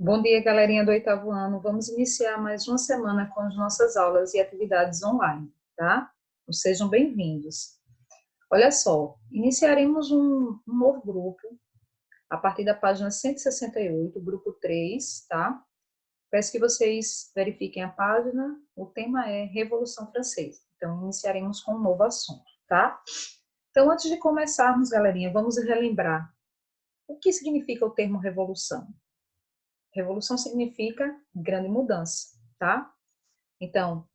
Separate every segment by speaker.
Speaker 1: Bom dia, galerinha do oitavo ano. Vamos iniciar mais uma semana com as nossas aulas e atividades online, tá? Então, sejam bem-vindos. Olha só, iniciaremos um novo grupo a partir da página 168, grupo 3, tá? Peço que vocês verifiquem a página. O tema é Revolução Francesa. Então, iniciaremos com um novo assunto, tá? Então, antes de começarmos, galerinha, vamos relembrar o que significa o termo revolução. Revolução significa grande mudança, tá? Então,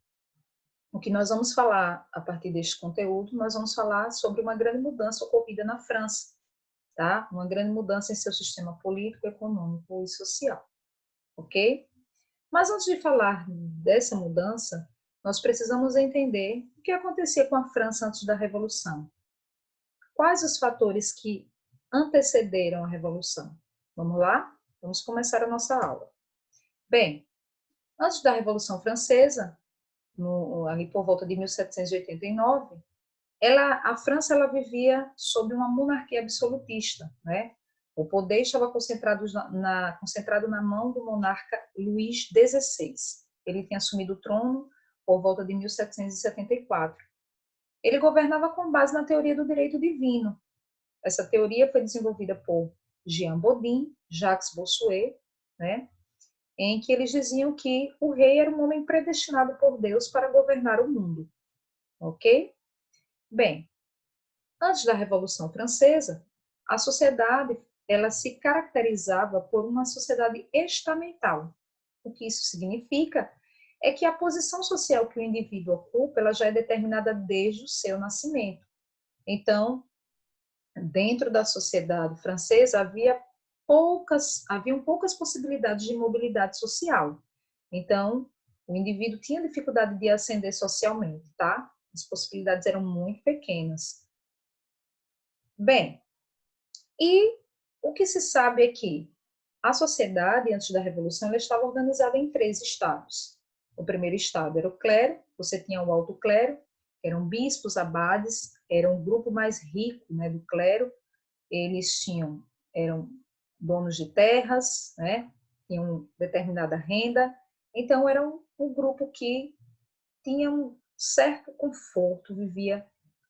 Speaker 1: o que nós vamos falar a partir deste conteúdo, nós vamos falar sobre uma grande mudança ocorrida na França, tá? Uma grande mudança em seu sistema político, econômico e social, ok? Mas antes de falar dessa mudança, nós precisamos entender o que acontecia com a França antes da Revolução. Quais os fatores que antecederam a Revolução? Vamos lá? Vamos começar a nossa aula. Bem, antes da Revolução Francesa, ali por volta de 1789, a França vivia sob uma monarquia absolutista, né? O poder estava concentrado na mão do monarca Luís XVI. Ele tinha assumido o trono por volta de 1774. Ele governava com base na teoria do direito divino. Essa teoria foi desenvolvida por Jean Bodin, Jacques Bossuet, né? Em que eles diziam que o rei era um homem predestinado por Deus para governar o mundo, ok? Bem, antes da Revolução Francesa, a sociedade ela se caracterizava por uma sociedade estamental. O que isso significa é que a posição social que o indivíduo ocupa ela já é determinada desde o seu nascimento. Então, dentro da sociedade francesa haviam poucas possibilidades de mobilidade social. Então, o indivíduo tinha dificuldade de ascender socialmente, tá? As possibilidades eram muito pequenas. Bem, e o que se sabe é que a sociedade, antes da Revolução, ela estava organizada em 3 estados. O primeiro estado era o clero, você tinha o alto clero, que eram bispos, abades, era um grupo mais rico, né, do clero. Eles eram donos de terras, né, tinham determinada renda, então era um grupo que tinha um certo conforto, vivia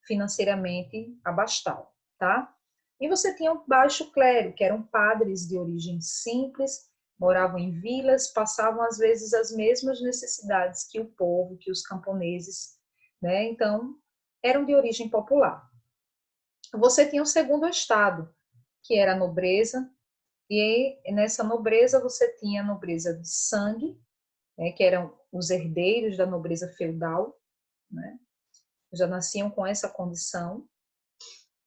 Speaker 1: financeiramente abastado, tá? E você tinha o baixo clero, que eram padres de origem simples, moravam em vilas, passavam às vezes as mesmas necessidades que o povo, que os camponeses, né? Então, eram de origem popular. Você tinha o segundo estado, que era a nobreza, e nessa nobreza você tinha a nobreza de sangue, né, que eram os herdeiros da nobreza feudal, né? Já nasciam com essa condição.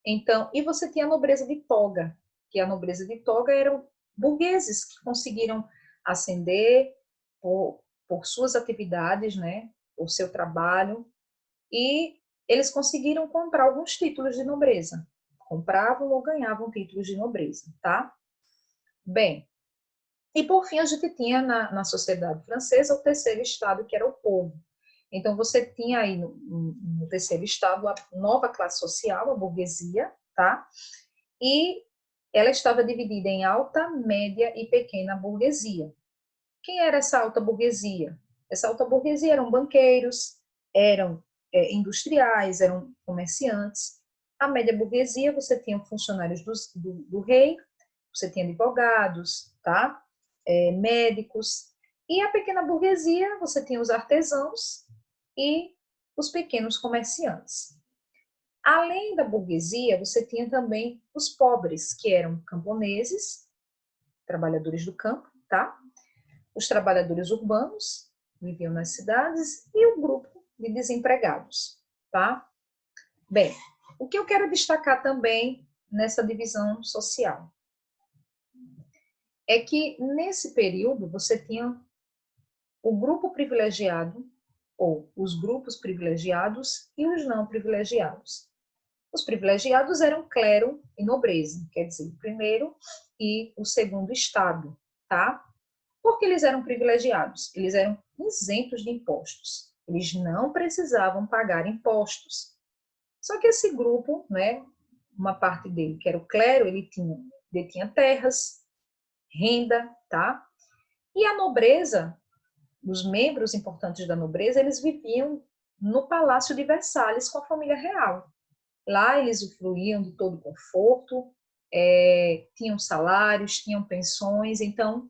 Speaker 1: Então, e você tinha a nobreza de toga, que a nobreza de toga eram burgueses que conseguiram ascender por suas atividades, né, por seu trabalho, e eles conseguiram comprar alguns títulos de nobreza. Compravam ou ganhavam títulos de nobreza, tá? Bem, e por fim a gente tinha na sociedade francesa o terceiro estado, que era o povo. Então você tinha aí no terceiro estado a nova classe social, a burguesia, tá? E ela estava dividida em alta, média e pequena burguesia. Quem era essa alta burguesia? Essa alta burguesia eram banqueiros, eram industriais, eram comerciantes. A média burguesia, você tinha funcionários do rei, você tinha advogados, tá? Médicos. E a pequena burguesia, você tinha os artesãos e os pequenos comerciantes. Além da burguesia, você tinha também os pobres, que eram camponeses, trabalhadores do campo, tá? Os trabalhadores urbanos, viviam nas cidades, e o grupo de desempregados, tá? Bem, o que eu quero destacar também nessa divisão social é que nesse período você tinha o grupo privilegiado, ou os grupos privilegiados e os não privilegiados. Os privilegiados eram clero e nobreza, quer dizer, o primeiro e o segundo estado, tá? Por que eles eram privilegiados? Eles eram isentos de impostos. Eles não precisavam pagar impostos. Só que esse grupo, né, uma parte dele, que era o clero, ele detinha terras, renda, tá? E a nobreza, os membros importantes da nobreza, eles viviam no Palácio de Versalhes com a família real. Lá eles usufruíam de todo o conforto, tinham salários, tinham pensões, então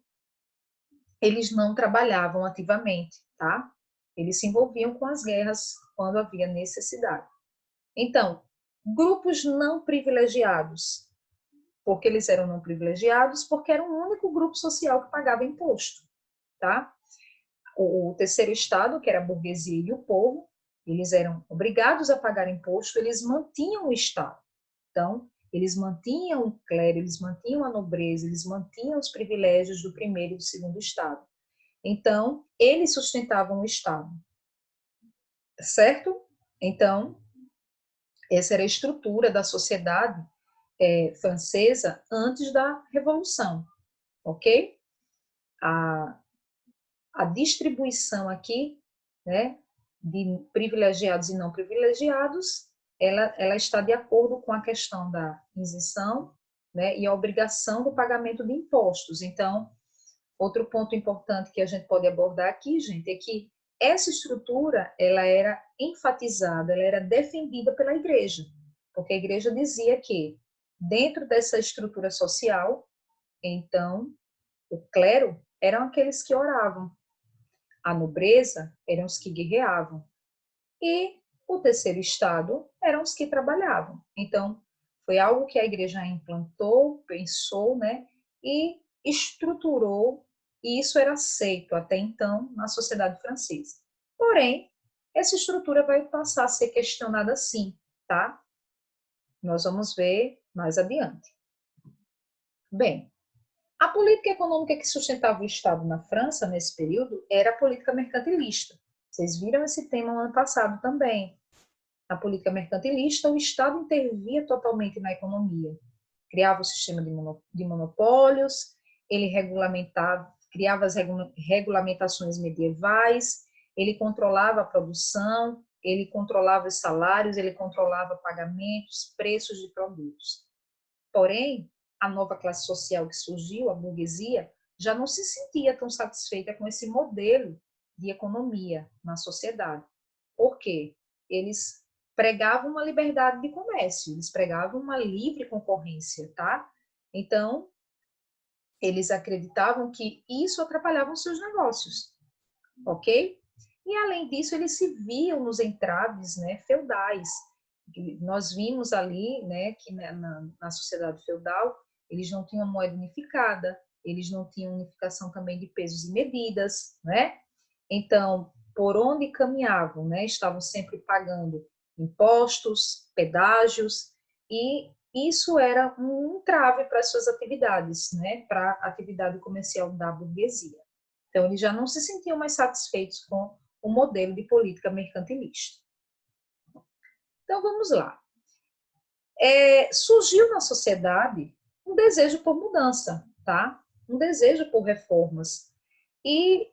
Speaker 1: eles não trabalhavam ativamente, tá? Eles se envolviam com as guerras quando havia necessidade. Então, grupos não privilegiados, porque eles eram não privilegiados, porque era o único grupo social que pagava imposto, tá? O terceiro estado, que era a burguesia e o povo, eles eram obrigados a pagar imposto, eles mantinham o Estado. Então, eles mantinham o clero, eles mantinham a nobreza, eles mantinham os privilégios do primeiro e do segundo estado. Então, eles sustentavam o Estado, certo? Então, essa era a estrutura da sociedade francesa antes da Revolução, ok? A distribuição aqui, né, de privilegiados e não privilegiados, ela está de acordo com a questão da isenção, né, e a obrigação do pagamento de impostos. Então, outro ponto importante que a gente pode abordar aqui, gente, é que essa estrutura, ela era enfatizada, ela era defendida pela igreja, porque a igreja dizia que dentro dessa estrutura social, então, o clero eram aqueles que oravam, a nobreza eram os que guerreavam e o terceiro estado eram os que trabalhavam. Então, foi algo que a igreja implantou, pensou, né, e estruturou, e isso era aceito até então na sociedade francesa. Porém, essa estrutura vai passar a ser questionada sim, tá? Nós vamos ver mais adiante. Bem, a política econômica que sustentava o Estado na França, nesse período, era a política mercantilista. Vocês viram esse tema no ano passado também. Na política mercantilista, o Estado intervia totalmente na economia. Criava o sistema de monopólios, ele criava as regulamentações medievais, ele controlava a produção, ele controlava os salários, ele controlava pagamentos, preços de produtos. Porém, a nova classe social que surgiu, a burguesia, já não se sentia tão satisfeita com esse modelo de economia na sociedade. Por quê? Eles pregavam uma liberdade de comércio, eles pregavam uma livre concorrência, tá? Então, eles acreditavam que isso atrapalhava os seus negócios, ok? E, além disso, eles se viam nos entraves, né, feudais. Nós vimos ali, né, que na sociedade feudal, eles não tinham moeda unificada, eles não tinham unificação também de pesos e medidas, né? Então, por onde caminhavam, né, estavam sempre pagando impostos, pedágios, e isso era um entrave para as suas atividades, né, para a atividade comercial da burguesia. Então, eles já não se sentiam mais satisfeitos com o modelo de política mercantilista. Então, vamos lá. Surgiu na sociedade um desejo por mudança, tá? Um desejo por reformas. E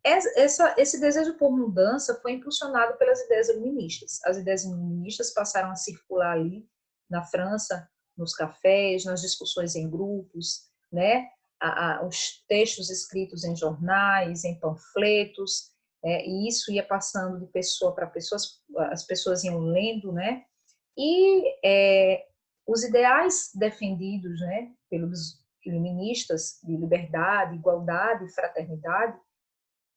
Speaker 1: esse desejo por mudança foi impulsionado pelas ideias iluministas. As ideias iluministas passaram a circular ali na França, nos cafés, nas discussões em grupos, né? Os textos escritos em jornais, em panfletos, e isso ia passando de pessoa para pessoa, as pessoas iam lendo, né? E os ideais defendidos, né, pelos iluministas de liberdade, igualdade e fraternidade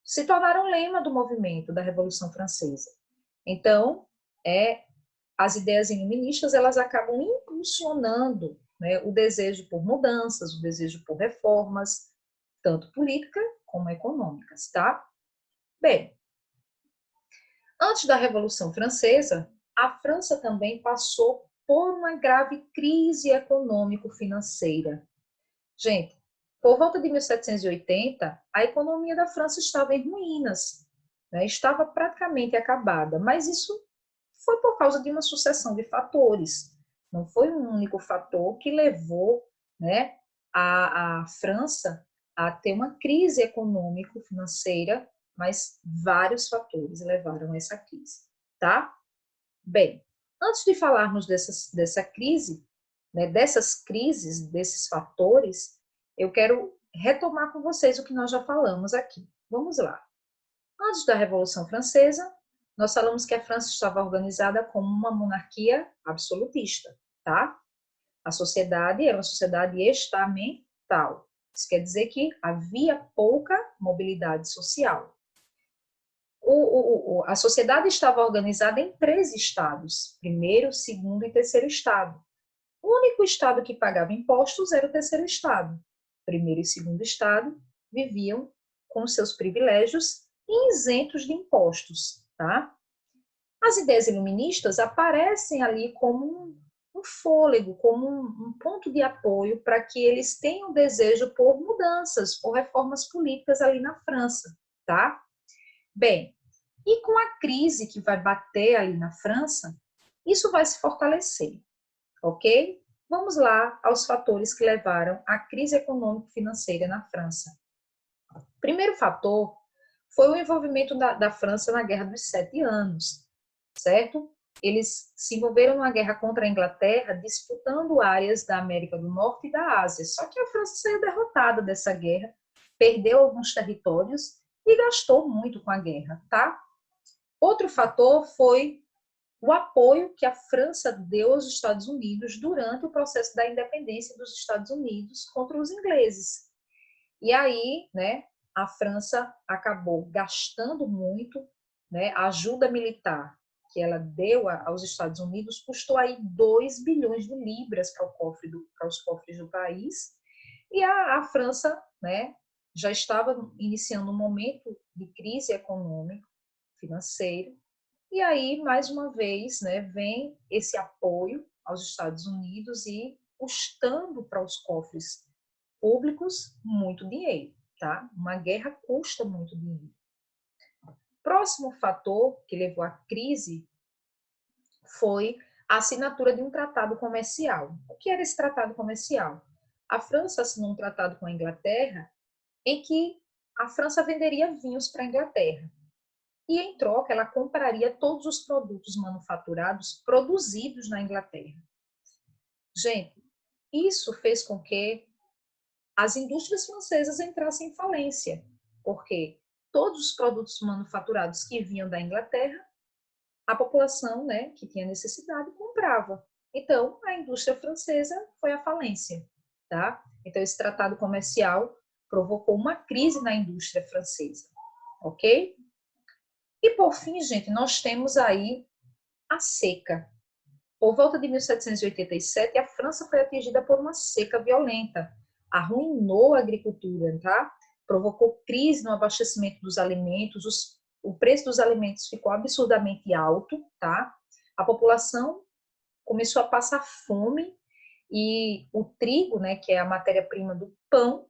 Speaker 1: se tornaram lema do movimento da Revolução Francesa. Então, as ideias iluministas elas acabam impulsionando, né, o desejo por mudanças, o desejo por reformas, tanto políticas como econômicas, tá? Bem, antes da Revolução Francesa, a França também passou por uma grave crise econômico-financeira. Gente, por volta de 1780, a economia da França estava em ruínas, né? Estava praticamente acabada, mas isso foi por causa de uma sucessão de fatores. Não foi um único fator que levou, né, a França a ter uma crise econômico-financeira, mas vários fatores levaram a essa crise, tá? Bem, antes de falarmos dessa crise, né, dessas crises, desses fatores, eu quero retomar com vocês o que nós já falamos aqui. Vamos lá. Antes da Revolução Francesa, nós falamos que a França estava organizada como uma monarquia absolutista, tá? A sociedade era uma sociedade estamental. Isso quer dizer que havia pouca mobilidade social. A sociedade estava organizada em 3 estados, primeiro, segundo e terceiro estado. O único estado que pagava impostos era o terceiro estado. Primeiro e segundo estado viviam com seus privilégios e isentos de impostos, tá? As ideias iluministas aparecem ali como um fôlego, como um ponto de apoio para que eles tenham desejo por mudanças, por reformas políticas ali na França, tá? Bem, e com a crise que vai bater ali na França, isso vai se fortalecer, ok? Vamos lá aos fatores que levaram à crise econômico-financeira na França. O primeiro fator foi o envolvimento da França na Guerra dos 7 Anos, certo? Eles se envolveram numa guerra contra a Inglaterra, disputando áreas da América do Norte e da Ásia. Só que a França saiu derrotada dessa guerra, perdeu alguns territórios e gastou muito com a guerra, tá? Outro fator foi o apoio que a França deu aos Estados Unidos durante o processo da independência dos Estados Unidos contra os ingleses. E aí, né, a França acabou gastando muito, né, a ajuda militar que ela deu aos Estados Unidos custou aí 2 bilhões de libras para os cofres do país. E a França, né, já estava iniciando um momento de crise econômica, financeira. E aí, mais uma vez, né, vem esse apoio aos Estados Unidos e custando para os cofres públicos muito dinheiro, tá? Uma guerra custa muito dinheiro. Próximo fator que levou à crise foi a assinatura de um tratado comercial. O que era esse tratado comercial? A França assinou um tratado com a Inglaterra em que a França venderia vinhos para a Inglaterra. E, em troca, ela compraria todos os produtos manufaturados produzidos na Inglaterra. Gente, isso fez com que as indústrias francesas entrassem em falência, porque todos os produtos manufaturados que vinham da Inglaterra, a população, né, que tinha necessidade, comprava. Então, a indústria francesa foi à falência, tá? Então, esse tratado comercial provocou uma crise na indústria francesa, ok? E, por fim, gente, nós temos aí a seca. Por volta de 1787, a França foi atingida por uma seca violenta. Arruinou a agricultura, tá? Provocou crise no abastecimento dos alimentos, o preço dos alimentos ficou absurdamente alto, tá? A população começou a passar fome e o trigo, né, que é a matéria-prima do pão,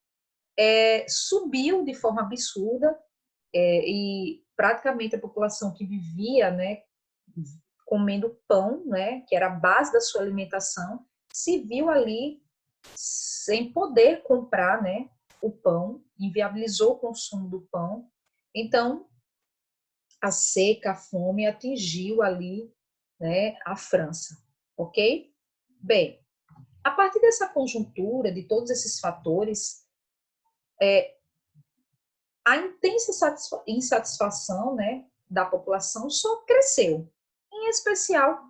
Speaker 1: subiu de forma absurda e praticamente a população que vivia, né, comendo pão, né, que era a base da sua alimentação, se viu ali sem poder comprar, né, o pão, inviabilizou o consumo do pão. Então, a seca, a fome atingiu ali, né, a França, ok? Bem, a partir dessa conjuntura, de todos esses fatores, a intensa insatisfação, né, da população só cresceu, em especial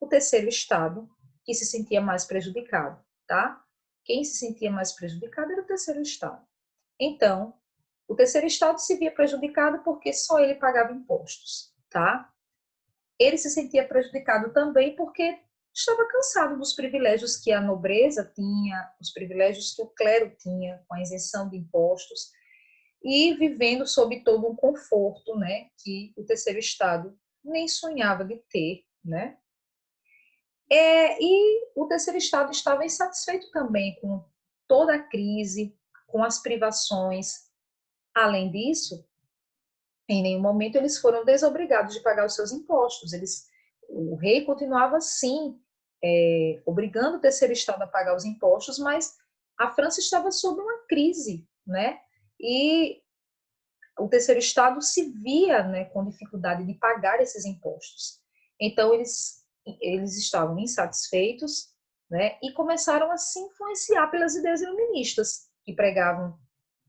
Speaker 1: o terceiro estado, que se sentia mais prejudicado, tá? Quem se sentia mais prejudicado era o terceiro estado. Então, o terceiro estado se via prejudicado porque só ele pagava impostos, tá? Ele se sentia prejudicado também porque estava cansado dos privilégios que a nobreza tinha, os privilégios que o clero tinha, com a isenção de impostos, e vivendo sob todo um conforto, né, que o terceiro estado nem sonhava de ter, né? E o terceiro estado estava insatisfeito também com toda a crise, com as privações. Além disso, em nenhum momento eles foram desobrigados de pagar os seus impostos. O rei continuava, sim, obrigando o terceiro estado a pagar os impostos, mas a França estava sob uma crise, né? E o terceiro estado se via, né, com dificuldade de pagar esses impostos. Então, eles estavam insatisfeitos, né, e começaram a se influenciar pelas ideias iluministas. que pregavam,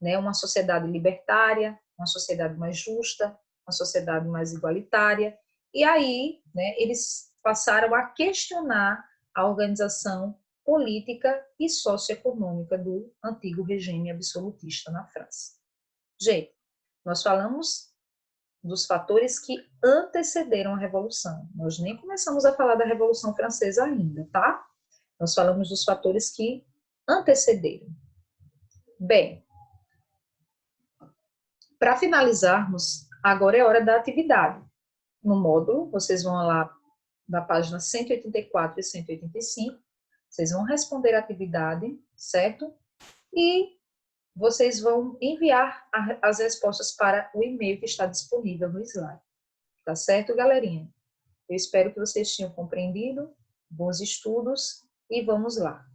Speaker 1: né, uma sociedade libertária, uma sociedade mais justa, uma sociedade mais igualitária. E aí, né, eles passaram a questionar a organização política e socioeconômica do antigo regime absolutista na França. Gente, nós falamos dos fatores que antecederam a Revolução. Nós nem começamos a falar da Revolução Francesa ainda, tá? Nós falamos dos fatores que antecederam. Bem, para finalizarmos, agora é hora da atividade. No módulo, vocês vão lá na página 184 e 185, vocês vão responder a atividade, certo? E vocês vão enviar as respostas para o e-mail que está disponível no slide. Tá certo, galerinha? Eu espero que vocês tenham compreendido. Bons estudos e vamos lá.